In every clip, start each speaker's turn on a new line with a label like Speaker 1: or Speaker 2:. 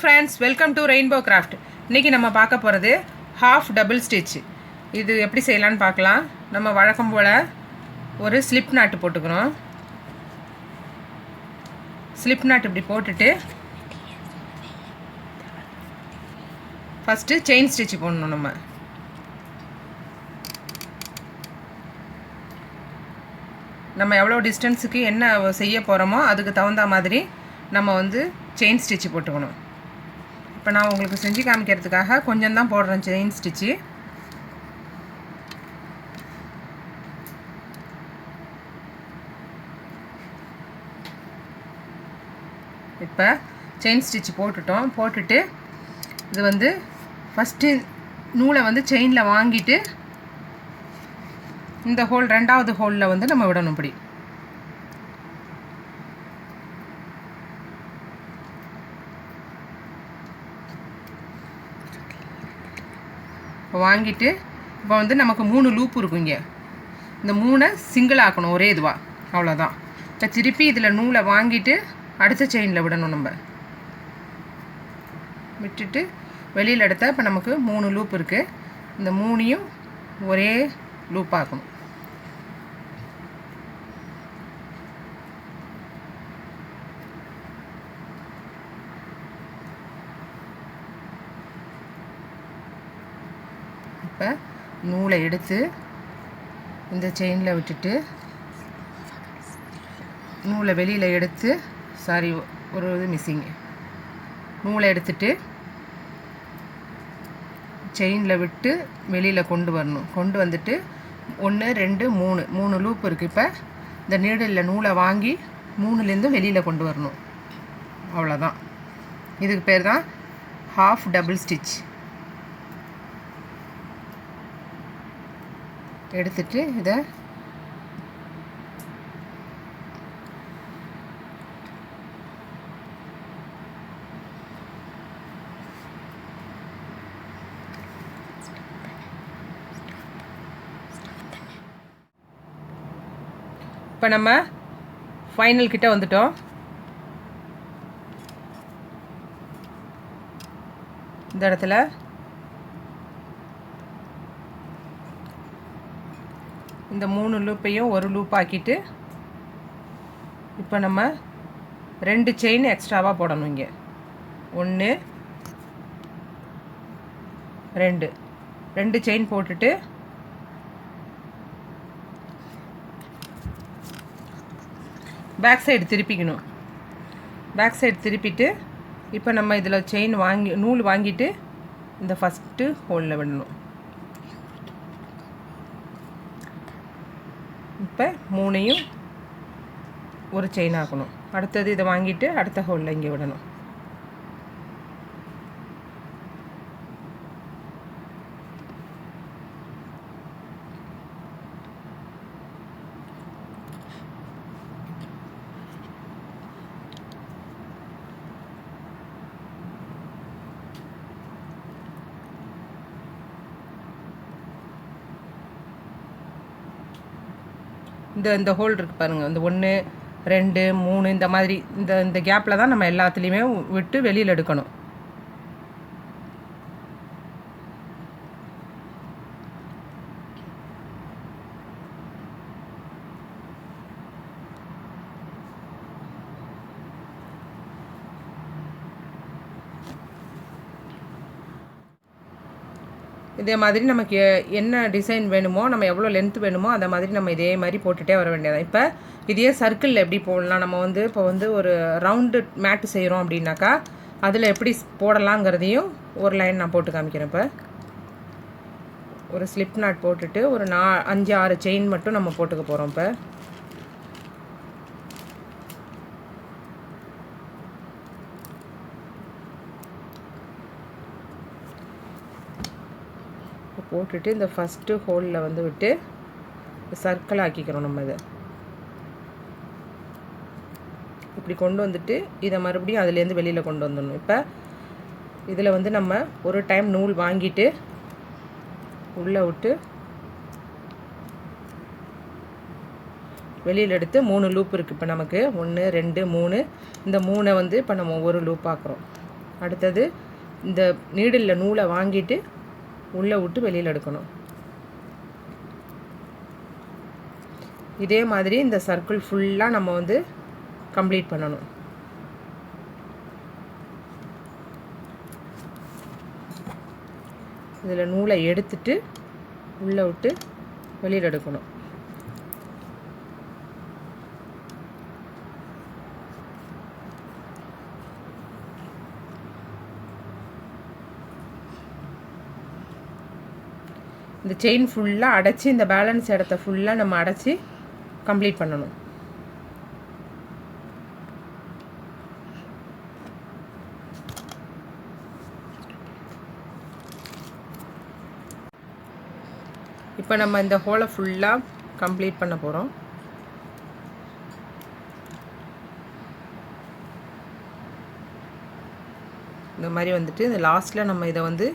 Speaker 1: Friends, welcome to rainbow craft. இன்றைக்கி நம்ம பார்க்க போகிறது ஹாஃப் டபுள் ஸ்டிச். இது எப்படி செய்யலான்னு பார்க்கலாம். நம்ம வழக்கம் போல் ஒரு ஸ்லிப் நாட்டு போட்டுக்கிறோம். ஸ்லிப் நாட் இப்படி போட்டுட்டு ஃபஸ்ட்டு செயின் ஸ்டிச் போடணும். நம்ம எவ்வளோ டிஸ்டன்ஸுக்கு என்ன செய்ய போகிறோமோ அதுக்கு தகுந்த மாதிரி நம்ம வந்து செயின் ஸ்டிச்சு போட்டுக்கணும். இப்போ நான் உங்களுக்கு செஞ்சு காமிக்கிறதுக்காக கொஞ்சம் தான் போடுறேன் செயின் ஸ்டிச்சு. இப்போ செயின் ஸ்டிச்சு போட்டுட்டு இது வந்து ஃபஸ்ட்டு நூலை வந்து செயினில் வாங்கிட்டு இந்த ஹோல் ரெண்டாவது ஹோலில் வந்து நம்ம விடணும். இப்படி வாங்கிட்டு இப்போ வந்து நமக்கு 3 லூப் இருக்குங்க. இந்த 3 சிங்கிள் ஆக்கணும் ஒரே இதுவாக, அவ்வளோதான். இப்போ திருப்பி இதில் நூலை வாங்கிட்டு அடுத்த செயினில் விடணும். நம்ம விட்டுட்டு வெளியில் எடுத்தால் இப்போ நமக்கு 3 லூப் இருக்குது. இந்த 3ஐயும் ஒரே லூப் ஆக்கணும். இப்போ நூலை எடுத்து இந்த செயினில் விட்டுட்டு நூலை வெளியில் எடுத்து ஒரு இது மிஸ்ஸிங்கு. நூலை எடுத்துட்டு செயினில் விட்டு வெளியில் கொண்டு வரணும். கொண்டு வந்துட்டு 1 2 3 லூப் இருக்குது. இப்போ இந்த நீடலில் நூலை வாங்கி 3லேருந்து வெளியில் கொண்டு வரணும். அவ்வளோதான். இதுக்கு பேர் தான் ஹாஃப் டபுள் ஸ்டிச். எடுத்துட்டு இதை இப்போ நம்ம ஃபைனல் கிட்ட வந்துட்டோம். இந்த இடத்துல இந்த 3 லூப்பையும் ஒரு லூப் ஆக்கிட்டு இப்போ நம்ம 2 செயின் எக்ஸ்ட்ராவாக போடணும். இங்கே 1 2 செயின் போட்டுட்டு பேக் சைடு திருப்பிக்கணும். பேக் சைடு திருப்பிட்டு இப்போ நம்ம இதில் செயின் நூல் வாங்கிட்டு இந்த ஃபஸ்ட்டு ஹோலில் விடணும். இப்போ 3ஐயும் ஒரு செயின் ஆக்கணும். அடுத்தது இதை வாங்கிட்டு அடுத்த ஹோலில் இங்கே விடணும். இந்த ஹோல் இருக்குது பாருங்கள். இந்த 1 2 3 இந்த மாதிரி இந்த கேப்பில் தான் நம்ம எல்லாத்துலேயுமே விட்டு வெளியில் எடுக்கணும். இதே மாதிரி நமக்கு என்ன டிசைன் வேணுமோ, நம்ம எவ்வளோ லென்த் வேணுமோ அந்த மாதிரி நம்ம இதே மாதிரி போட்டுகிட்டே வர வேண்டியதான். இப்போ இதே சர்க்கிளில் எப்படி போடலாம், நம்ம வந்து இப்போ வந்து ஒரு ரவுண்டு மேட்டு செய்கிறோம் அப்படின்னாக்கா அதில் எப்படி போடலாங்கிறதையும் ஒரு லைன் நான் போட்டு காமிக்கிறேன். இப்போ ஒரு ஸ்லிப் நாட் போட்டுட்டு ஒரு 5 6 செயின் மட்டும் நம்ம போட்டுக்க போகிறோம். இப்போ போட்டுட்டு இந்த ஃபஸ்ட்டு ஹோலில் வந்து விட்டு சர்க்கிள் ஆக்கிக்கிறோம். நம்ம இதை இப்படி கொண்டு வந்துட்டு இதை மறுபடியும் அதுலேருந்து வெளியில் கொண்டு வந்துடணும். இப்போ இதில் வந்து நம்ம ஒரு டைம் நூல் வாங்கிட்டு உள்ளே விட்டு வெளியில் எடுத்து 3 லூப் இருக்குது. இப்போ நமக்கு 1 2 3 இந்த 3 வந்து இப்போ நம்ம ஒரு லூப் ஆக்குறோம். அடுத்தது இந்த நீடில் நூலை வாங்கிட்டு உள்ளே விட்டு வெளியில் எடுக்கணும். இதே மாதிரி இந்த சர்க்கிள் ஃபுல்லாக நம்ம வந்து கம்ப்ளீட் பண்ணணும். இதில் நூலை எடுத்துட்டு உள்ளே விட்டு வெளியில் எடுக்கணும். இந்த செயின் ஃபுல்லாக அடைச்சி இந்த பேலன்ஸ் இடத்த ஃபுல்லாக நம்ம அடைச்சி கம்ப்ளீட் பண்ணணும். இப்போ நம்ம இந்த ஹோலை ஃபுல்லாக கம்ப்ளீட் பண்ண போகிறோம். இந்த மாதிரி வந்துட்டு இந்த லாஸ்ட்டில் நம்ம இதை வந்து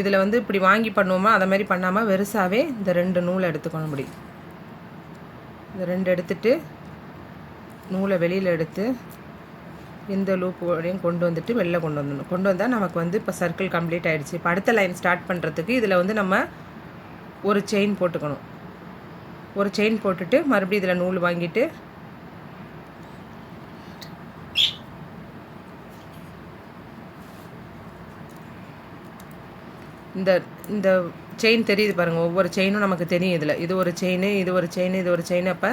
Speaker 1: இதில் வந்து இப்படி வாங்கி பண்ணுவோமா அதை மாதிரி பண்ணாமல் வெறுசாகவே இந்த 2 நூலை எடுத்துக்கணும். முடியும் இந்த 2 எடுத்துட்டு நூலை வெளியில் எடுத்து இந்த லூப் வரையும் கொண்டு வந்துட்டு வெளில கொண்டு வந்துடணும். கொண்டு வந்தால் நமக்கு வந்து இப்போ சர்க்கிள் கம்ப்ளீட் ஆகிடுச்சு. இப்போ அடுத்த லைன் ஸ்டார்ட் பண்ணுறதுக்கு இதில் வந்து நம்ம ஒரு செயின் போட்டுக்கணும். ஒரு செயின் போட்டுட்டு மறுபடியும் இதில் நூல் வாங்கிட்டு இந்த இந்த செயின் தெரியுது பாருங்கள். ஒவ்வொரு செயினும் நமக்கு தெரியும். இதில் இது ஒரு செயின், இது ஒரு செயின், இது ஒரு செயின். அப்போ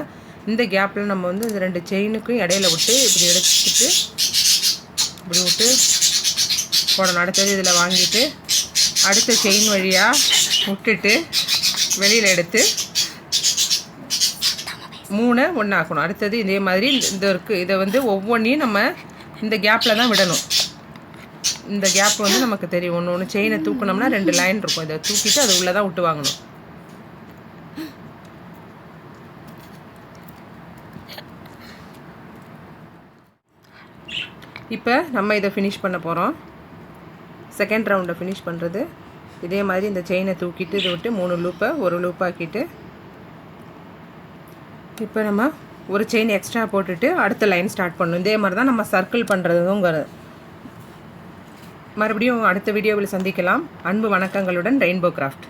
Speaker 1: இந்த கேப்பில் நம்ம வந்து இந்த 2 செயினுக்கும் இடையில விட்டு இப்படி எடுத்துட்டு இப்படி விட்டு போடணும். அடுத்தது இதில் வாங்கிட்டு அடுத்த செயின் வழியாக விட்டுட்டு வெளியில் எடுத்து 3 ஒன்றாக்கணும். அடுத்தது இதே மாதிரி இந்த இருக்குது. இதை வந்து ஒவ்வொன்றையும் நம்ம இந்த கேப்பில் தான் விடணும். இந்த கேப் வந்து நமக்கு தெரியும். ஒன்று செயினை தூக்கணும்னா 2 லைன் இருக்கும். இதை தூக்கிட்டு அது உள்ளே தான் விட்டு வாங்கணும். இப்போ நம்ம இதை ஃபினிஷ் பண்ண போகிறோம். செகண்ட் ரவுண்டை ஃபினிஷ் பண்ணுறது இதே மாதிரி இந்த செயினை தூக்கிட்டு இதை விட்டு 3 லூப்பை ஒரு லூப்பாக்கிட்டு இப்போ நம்ம ஒரு செயின் எக்ஸ்ட்ரா போட்டுட்டு அடுத்த லைன் ஸ்டார்ட் பண்ணணும். இதே மாதிரி தான் நம்ம சர்க்கிள் பண்ணுறதுங்கிறது. மறுபடியும் அடுத்த வீடியோவில் சந்திக்கலாம். அன்பு வணக்கங்களுடன் ரெயின்போ கிராஃப்ட்.